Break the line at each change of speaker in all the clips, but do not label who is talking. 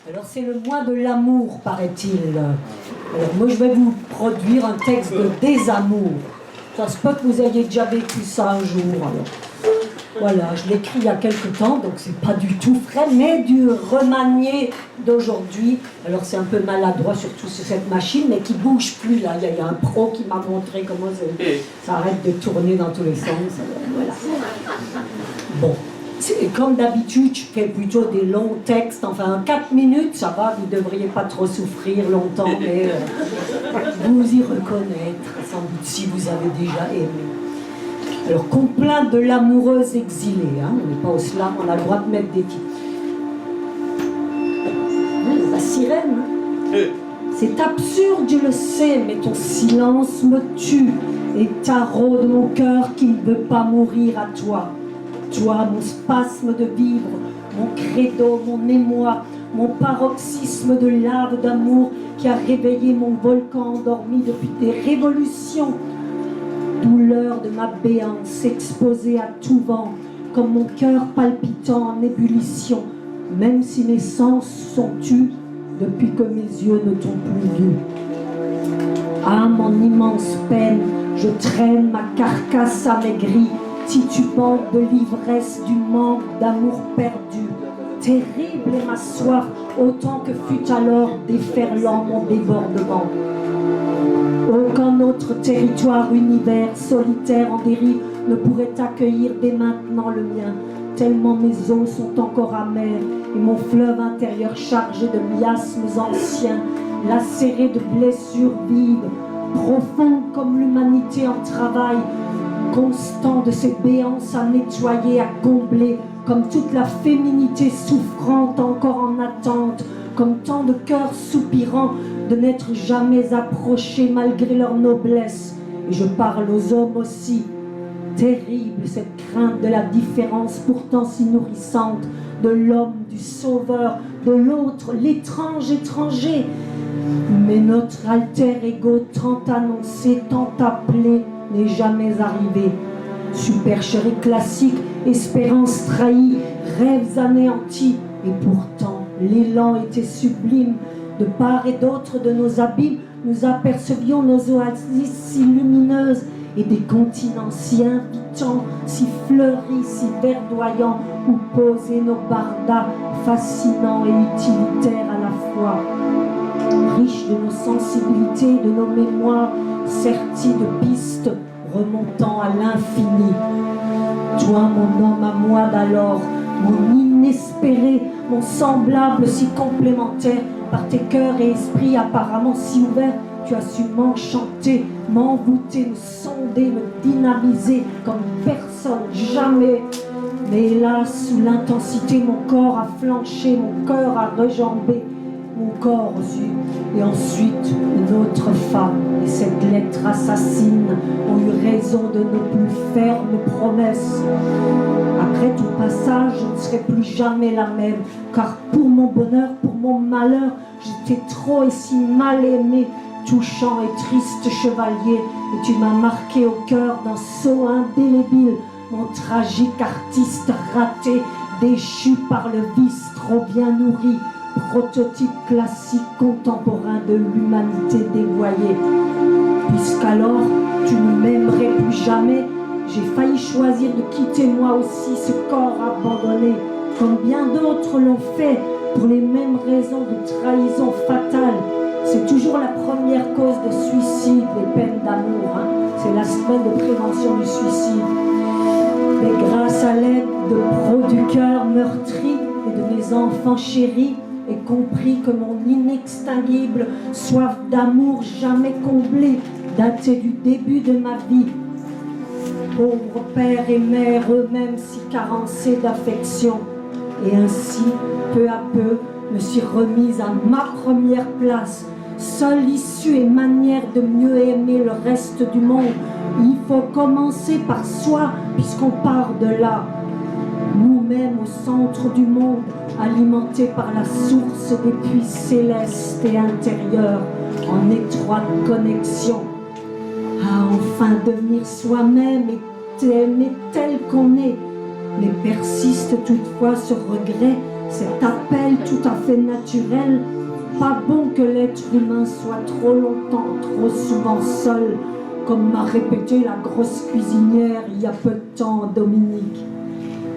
Alors c'est le mois de l'amour, paraît-il. Alors moi je vais vous produire un texte de désamour. Ça se peut que vous ayez déjà vécu ça un jour. Alors. Voilà, je l'ai écrit il y a quelque temps, donc c'est pas du tout frais, mais du remanié d'aujourd'hui. Alors c'est un peu maladroit, surtout sur cette machine, mais qui bouge plus là. Il y a un pro qui m'a montré comment ça arrête de tourner dans tous les sens. Voilà. Bon. Comme d'habitude, je fais plutôt des longs textes, enfin 4 minutes, ça va, vous ne devriez pas trop souffrir longtemps, mais vous y reconnaître, sans doute, si vous avez déjà aimé. Alors, complainte de l'amoureuse exilée, hein, on n'est pas au slam, on a le droit de mettre des titres. La sirène, hein. C'est absurde, je le sais, mais ton silence me tue et taraude mon cœur qui ne veut pas mourir à toi. Toi, mon spasme de vivre, mon credo, mon émoi, mon paroxysme de lave d'amour qui a réveillé mon volcan endormi depuis des révolutions. Douleur de ma béance exposée à tout vent, comme mon cœur palpitant en ébullition, même si mes sens sont tus depuis que mes yeux ne t'ont plus vu. Ah, mon immense peine, je traîne ma carcasse amaigrie, titubante de l'ivresse du manque d'amour perdu. Terrible est ma soif, autant que fut alors déferlant mon débordement. Aucun autre territoire, univers, solitaire en dérive ne pourrait accueillir dès maintenant le mien, tellement mes eaux sont encore amères et mon fleuve intérieur chargé de miasmes anciens, lacéré de blessures vives, profondes comme l'humanité en travail, constant de ces béances à nettoyer, à combler, comme toute la féminité souffrante encore en attente, comme tant de cœurs soupirants de n'être jamais approchés malgré leur noblesse. Et je parle aux hommes aussi. Terrible cette crainte de la différence pourtant si nourrissante, de l'homme, du sauveur, de l'autre, l'étrange étranger. Mais notre alter ego tant annoncé, tant appelé, n'est jamais arrivé. Supercherie classique, espérance trahie, rêves anéantis, et pourtant l'élan était sublime. De part et d'autre de nos abîmes, nous apercevions nos oasis si lumineuses et des continents si invitants, si fleuris, si verdoyants, où posaient nos bardas fascinants et utilitaires à la fois. Riches de nos sensibilités, de nos mémoires, sertis de pistes remontant à l'infini. Toi, mon homme à moi d'alors, mon inespéré, mon semblable si complémentaire, par tes cœurs et esprits apparemment si ouverts, tu as su m'enchanter, m'envoûter, me sonder, me dynamiser comme personne jamais. Mais hélas, sous l'intensité, mon corps a flanché, mon cœur a rejambé, mon corps aussi. Et ensuite, une autre femme et cette lettre assassine ont eu raison de nos plus fermes promesses. Après tout passage, je ne serai plus jamais la même, car pour mon bonheur, pour mon malheur, j'étais trop et si mal aimé, touchant et triste chevalier, et tu m'as marqué au cœur d'un sceau indélébile, mon tragique artiste raté, déchu par le vice trop bien nourri, prototype classique contemporain de l'humanité dévoyée. Puisqu'alors tu ne m'aimerais plus jamais, j'ai failli choisir de quitter moi aussi ce corps abandonné, comme bien d'autres l'ont fait pour les mêmes raisons de trahison fatale. C'est toujours la première cause de suicide, les peines d'amour, hein. C'est la semaine de prévention du suicide. Mais grâce à l'aide de pros du cœur meurtri et de mes enfants chéris, et compris que mon inextinguible soif d'amour jamais comblée datait du début de ma vie. Pauvres pères et mères eux-mêmes si carencés d'affection, et ainsi, peu à peu, me suis remise à ma première place, seule issue et manière de mieux aimer le reste du monde. Il faut commencer par soi, puisqu'on part de là. Nous-mêmes au centre du monde, alimentés par la source des puits célestes et intérieurs, en étroite connexion. À enfin devenir soi-même et aimer tel qu'on est, mais persiste toutefois ce regret cet appel tout à fait naturel. Pas bon que l'être humain soit trop longtemps, trop souvent seul, comme m'a répété la grosse cuisinière il y a peu de temps, Dominique.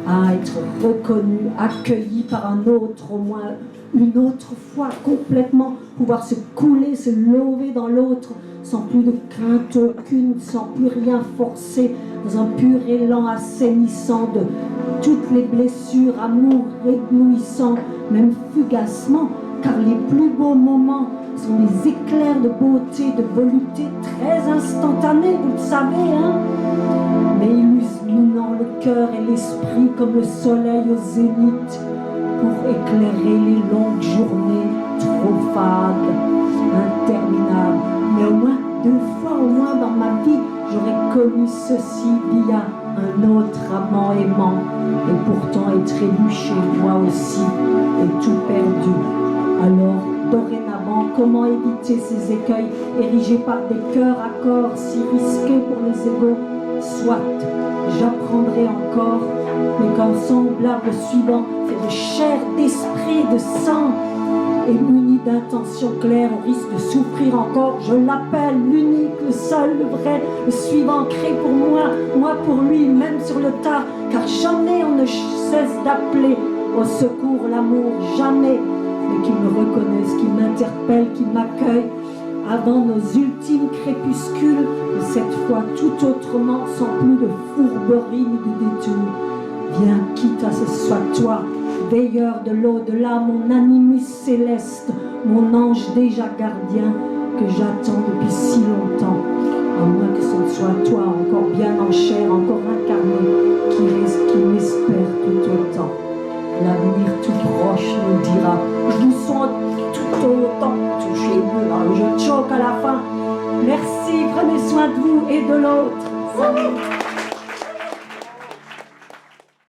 À être reconnu, accueilli par un autre, au moins une autre fois, complètement, pouvoir se couler, se lever dans l'autre, sans plus de crainte aucune, sans plus rien forcer, dans un pur élan assainissant de toutes les blessures, amour éblouissant, même fugacement, car les plus beaux moments sont des éclairs de beauté, de volupté très instantanés, vous le savez, hein, mais illuminant le cœur et l'esprit comme le soleil au zénith, pour éclairer les longues journées trop fades, interminables. Mais au moins, 2 fois au moins dans ma vie, j'aurais connu ceci via un autre amant aimant, et pourtant être trébuché, moi aussi, et tout perdu. Alors, dorénavant, comment éviter ces écueils érigés par des cœurs à corps si risqués pour les égaux? Soit, j'apprendrai encore, mais qu'un semblable suivant fait de chair, d'esprit, de sang, et muni d'intentions claires au risque de souffrir encore, je l'appelle l'unique, le seul, le vrai, le suivant créé pour moi, moi pour lui, même sur le tard, car jamais on ne cesse d'appeler au secours l'amour, jamais, mais qu'il me reconnaisse, qu'il m'interpelle, qu'il m'accueille, avant nos ultimes crépuscules, et cette fois tout autrement, sans plus de fourberie ni de détour. Viens, quitte à ce soit toi, veilleur de l'au-delà, mon animus céleste, mon ange déjà gardien, que j'attends depuis si longtemps, à moins que ce ne soit toi, encore bien en chair, encore incarné, qui m'espère tout autant. L'avenir tout proche nous dira, nous sommes tout autant touchés murs, je choque à la fin. Merci, prenez soin de vous et de l'autre.